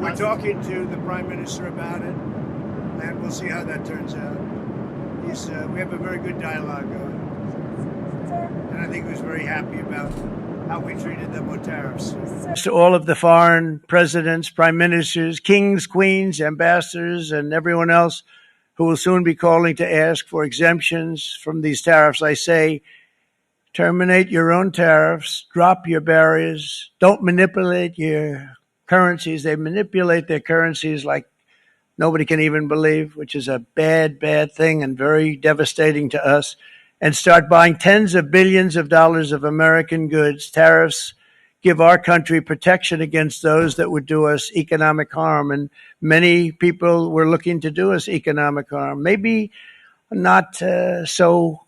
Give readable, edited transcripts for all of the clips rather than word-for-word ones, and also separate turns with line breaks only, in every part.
We're talking to the Prime Minister about it, and we'll see how that turns out. We have a very good dialogue going, and I think he was very happy about how we treated them with tariffs. To all of the foreign presidents, prime ministers, kings, queens, ambassadors, and everyone else who will soon be calling to ask for exemptions from these tariffs, I say, terminate your own tariffs, drop your barriers, don't manipulate your currencies. They manipulate their currencies like nobody can even believe, which is a bad, bad thing and very devastating to us, and start buying tens of billions of dollars of American goods. Tariffs give our country protection against those that would do us economic harm, and many people were looking to do us economic harm. Maybe not so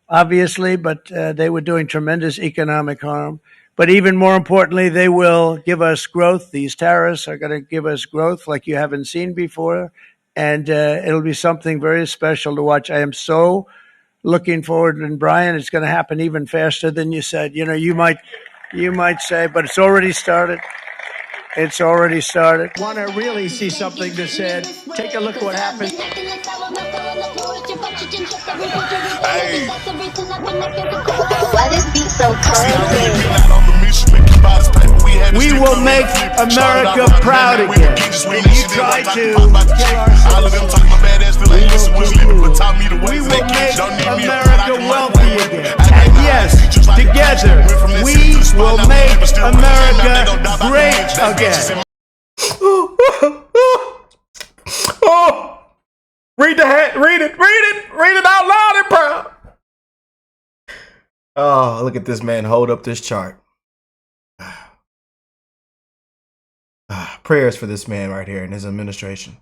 obviously, but they were doing tremendous economic harm. But even more importantly, they will give us growth. These tariffs are going to give us growth like you haven't seen before. And it'll be something very special to watch. I am so looking forward. And Brian, it's going to happen even faster than you said. You know, you might say, but it's already started. It's already started. Want to really see something that said, take a look at what happened.
Hey.
Why this beat so cold?
We will make America proud again. And you try to kill our we will make America wealthy again. And yes, together, we will make America great again.
Oh, read it out loud and proud. Oh, look at this man hold up this chart. Prayers for this man right here and his administration.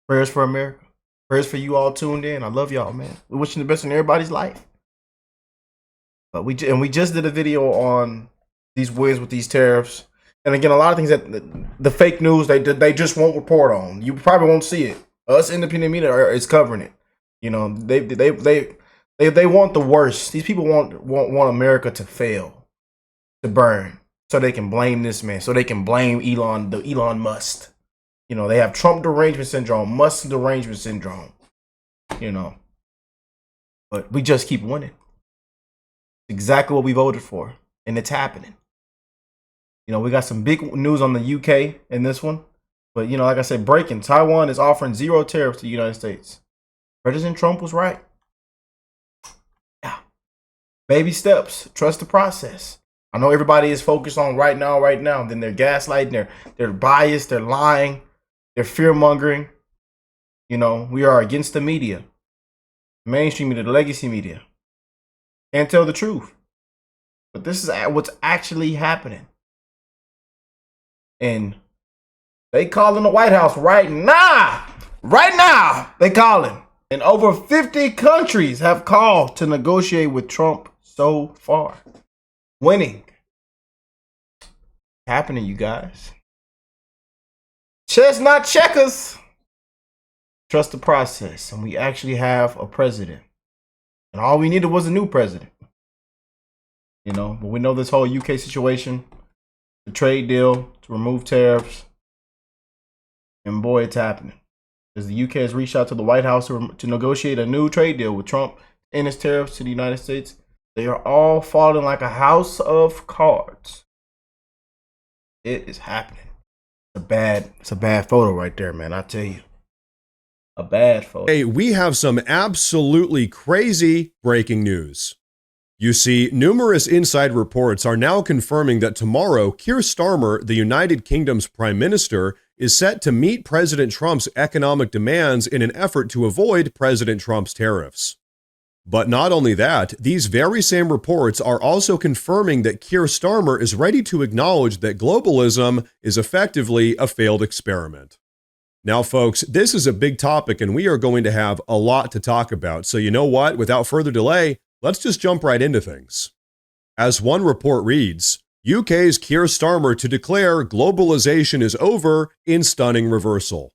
Prayers for America. Prayers for you all tuned in. I love y'all, man. We're wishing the best in everybody's life. But we just did a video on these wins with these tariffs. And again, a lot of things that the fake news they just won't report on. You probably won't see it. Us independent media is covering it. You know, they want the worst. These people want America to fail, to burn, so they can blame this man, so they can blame Elon Musk. You know, they have Trump derangement syndrome, Musk derangement syndrome. You know, but we just keep winning. Exactly what we voted for, and it's happening. You know, we got some big news on the UK in this one. But, you know, like I said, breaking. Taiwan is offering 0 tariffs to the United States. President Trump was right. Yeah. Baby steps. Trust the process. I know everybody is focused on right now. Then they're gaslighting. They're biased. They're lying. They're fear-mongering. You know, we are against the media. Mainstream media, the legacy media. Can't tell the truth. But this is what's actually happening. And they calling the White House right now. Right now, they calling. And over 50 countries have called to negotiate with Trump so far. Winning. Happening, you guys. Chess, not checkers. Trust the process. And we actually have a president. And all we needed was a new president. You know, but we know this whole UK situation. The trade deal to remove tariffs. And boy, it's happening. As the UK has reached out to the White House to negotiate a new trade deal with Trump and his tariffs to the United States. They are all falling like a house of cards. It is happening. It's a bad photo right there, man. I tell you. A bad photo.
Hey, we have some absolutely crazy breaking news. You see, numerous inside reports are now confirming that tomorrow, Keir Starmer, the United Kingdom's Prime Minister, is set to meet President Trump's economic demands in an effort to avoid President Trump's tariffs. But not only that, these very same reports are also confirming that Keir Starmer is ready to acknowledge that globalism is effectively a failed experiment. Now, folks, this is a big topic and we are going to have a lot to talk about. So you know what? Without further delay, let's just jump right into things. As one report reads, UK's Keir Starmer to declare globalization is over in stunning reversal.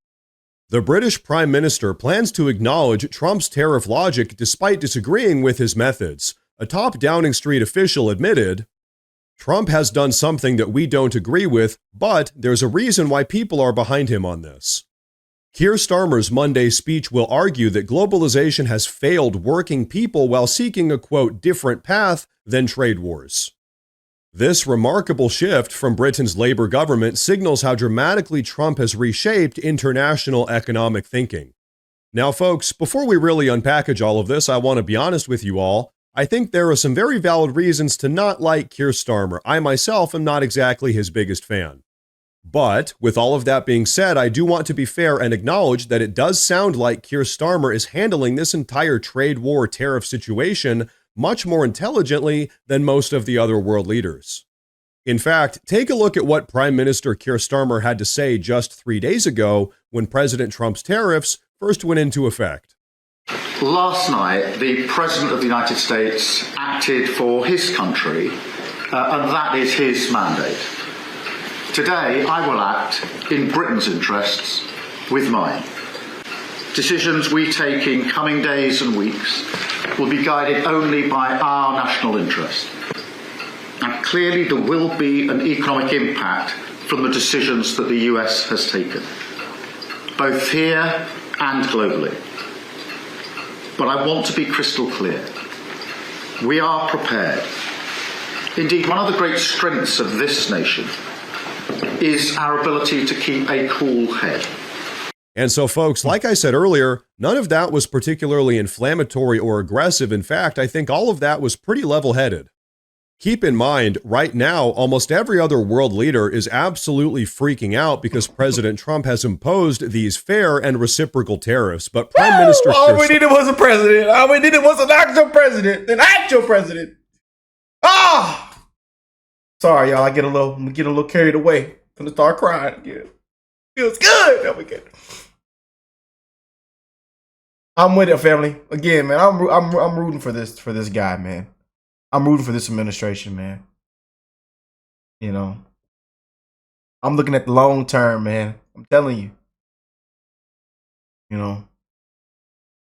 The British Prime Minister plans to acknowledge Trump's tariff logic despite disagreeing with his methods, a top Downing Street official admitted. Trump has done something that we don't agree with, but there's a reason why people are behind him on this. Keir Starmer's Monday speech will argue that globalization has failed working people while seeking a, quote, different path than trade wars. This remarkable shift from Britain's Labour government signals how dramatically Trump has reshaped international economic thinking. Now, folks, before we really unpackage all of this, I want to be honest with you all. I think there are some very valid reasons to not like Keir Starmer. I myself am not exactly his biggest fan. But with all of that being said, I do want to be fair and acknowledge that it does sound like Keir Starmer is handling this entire trade war tariff situation much more intelligently than most of the other world leaders. In fact, take a look at what Prime Minister Keir Starmer had to say just 3 days ago when President Trump's tariffs first went into effect.
Last night, the President of the United States acted for his country, and that is his mandate. Today, I will act in Britain's interests with mine. Decisions we take in coming days and weeks will be guided only by our national interest. And clearly there will be an economic impact from the decisions that the US has taken, both here and globally. But I want to be crystal clear. We are prepared. Indeed, one of the great strengths of this nation is our ability to keep a cool head.
And so, folks, like I said earlier, none of that was particularly inflammatory or aggressive. In fact, I think all of that was pretty level-headed. Keep in mind, right now, almost every other world leader is absolutely freaking out because President Trump has imposed these fair and reciprocal tariffs. But Prime Minister...
All we needed was a president. All we needed was an actual president. An actual president. Ah! Sorry, y'all. I get a little carried away. I'm gonna start crying again. Feels good. Oh my God. I'm with it, family. Again, man. I'm rooting for this guy, man. I'm rooting for this administration, man. You know, I'm looking at the long term, man. I'm telling you. You know,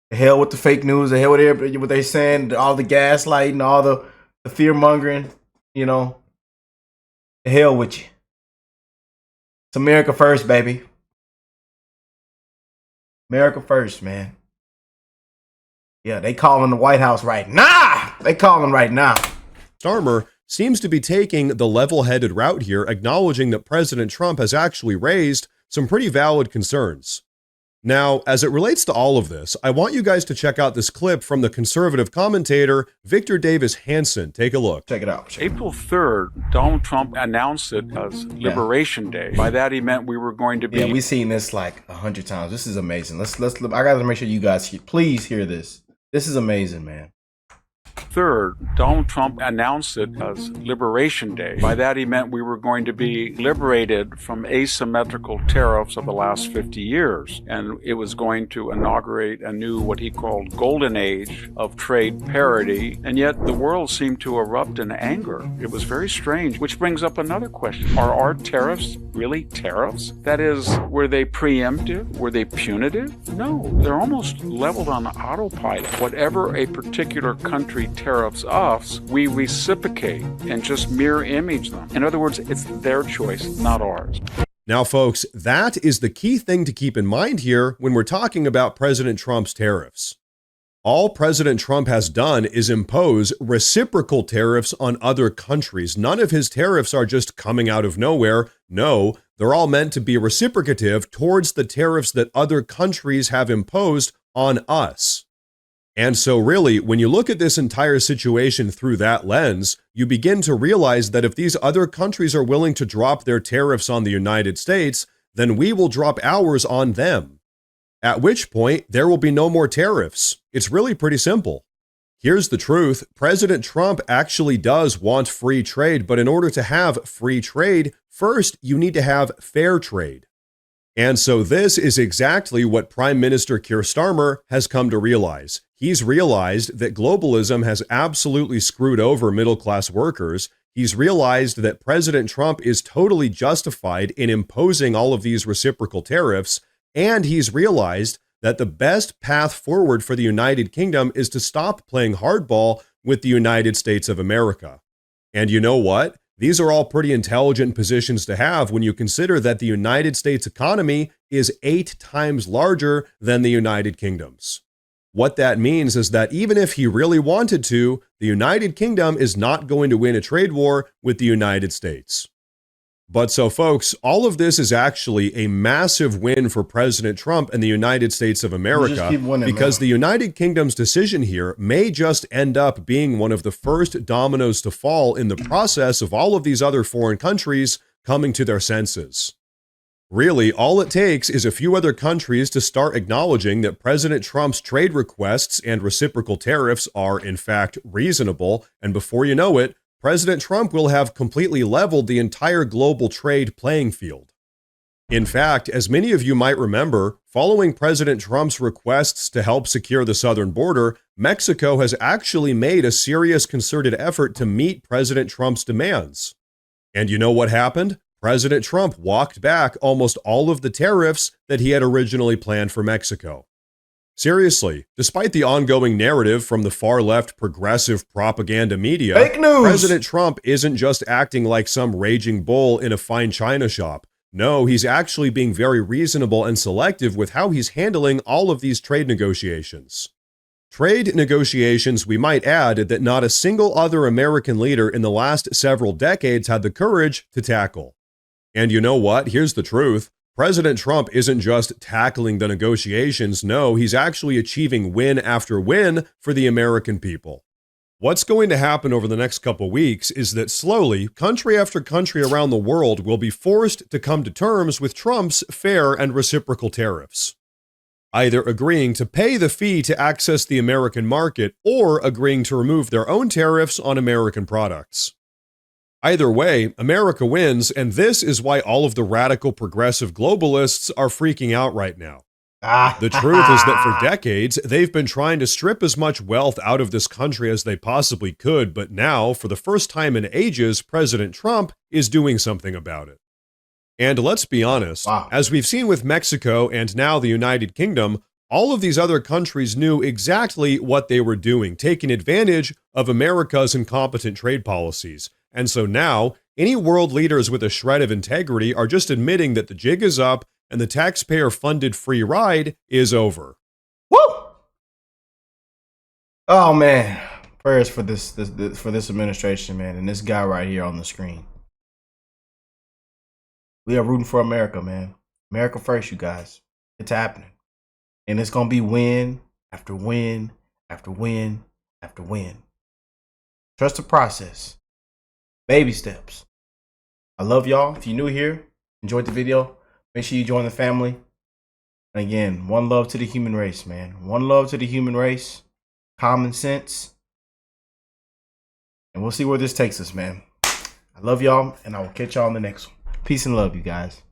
the hell with the fake news, the hell with what they saying, all the gaslighting, all the fear mongering. You know, the hell with you. It's America first, baby. America first, man. Yeah, they calling the White House right now. They calling right now.
Starmer seems to be taking the level-headed route here, acknowledging that President Trump has actually raised some pretty valid concerns. Now, as it relates to all of this, I want you guys to check out this clip from the conservative commentator, Victor Davis Hanson. Take a look.
Check it out.
April 3rd, Donald Trump announced it as Liberation Day. By that, he meant we were going to be...
Yeah, we've seen this like 100 times. This is amazing. Let's. I got to make sure you guys please hear this. This is amazing, man.
3rd, Donald Trump announced it as Liberation Day. By that, he meant we were going to be liberated from asymmetrical tariffs of the last 50 years. And it was going to inaugurate a new, what he called, golden age of trade parity. And yet the world seemed to erupt in anger. It was very strange, which brings up another question. Are our tariffs really tariffs? That is, were they preemptive? Were they punitive? No, they're almost leveled on autopilot. Whatever a particular country tariffs us, we reciprocate and just mirror image them. In other words, it's their choice, not ours.
Now, folks, that is the key thing to keep in mind here when we're talking about President Trump's tariffs. All President Trump has done is impose reciprocal tariffs on other countries. None of his tariffs are just coming out of nowhere. No, they're all meant to be reciprocative towards the tariffs that other countries have imposed on us. And so really, when you look at this entire situation through that lens, you begin to realize that if these other countries are willing to drop their tariffs on the United States, then we will drop ours on them. At which point, there will be no more tariffs. It's really pretty simple. Here's the truth. President Trump actually does want free trade, but in order to have free trade, first, you need to have fair trade. And so this is exactly what Prime Minister Keir Starmer has come to realize. He's realized that globalism has absolutely screwed over middle-class workers. He's realized that President Trump is totally justified in imposing all of these reciprocal tariffs, and he's realized that the best path forward for the United Kingdom is to stop playing hardball with the United States of America. And you know what? These are all pretty intelligent positions to have when you consider that the United States economy is 8 times larger than the United Kingdom's. What that means is that even if he really wanted to, the United Kingdom is not going to win a trade war with the United States. But so folks, all of this is actually a massive win for President Trump and the United States of America, because the United Kingdom's decision here may just end up being one of the first dominoes to fall in the process of all of these other foreign countries coming to their senses. Really, all it takes is a few other countries to start acknowledging that President Trump's trade requests and reciprocal tariffs are in fact reasonable, and before you know it, President Trump will have completely leveled the entire global trade playing field. In fact, as many of you might remember, following President Trump's requests to help secure the southern border, Mexico has actually made a serious concerted effort to meet President Trump's demands. And you know what happened? President Trump walked back almost all of the tariffs that he had originally planned for Mexico. Seriously, despite the ongoing narrative from the far-left progressive propaganda media,
fake news.
President Trump isn't just acting like some raging bull in a fine china shop. No, he's actually being very reasonable and selective with how he's handling all of these trade negotiations. Trade negotiations, we might add, that not a single other American leader in the last several decades had the courage to tackle. And you know what? Here's the truth. President Trump isn't just tackling the negotiations. No, he's actually achieving win after win for the American people. What's going to happen over the next couple weeks is that slowly, country after country around the world will be forced to come to terms with Trump's fair and reciprocal tariffs, either agreeing to pay the fee to access the American market or agreeing to remove their own tariffs on American products. Either way, America wins, and this is why all of the radical progressive globalists are freaking out right now. The truth is that for decades, they've been trying to strip as much wealth out of this country as they possibly could, but now, for the first time in ages, President Trump is doing something about it. And let's be honest, as we've seen with Mexico and now the United Kingdom, all of these other countries knew exactly what they were doing, taking advantage of America's incompetent trade policies. And so now, any world leaders with a shred of integrity are just admitting that the jig is up and the taxpayer-funded free ride is over.
Woo! Oh man, prayers for this administration, man, and this guy right here on the screen. We are rooting for America, man. America first, you guys. It's happening, and it's gonna be win after win after win after win. Trust the process. Baby steps. I love y'all. If you're new here, enjoyed the video, make sure you join the family. And again, one love to the human race, man. One love to the human race. Common sense. And we'll see where this takes us, man. I love y'all, and I will catch y'all in the next one. Peace and love, you guys.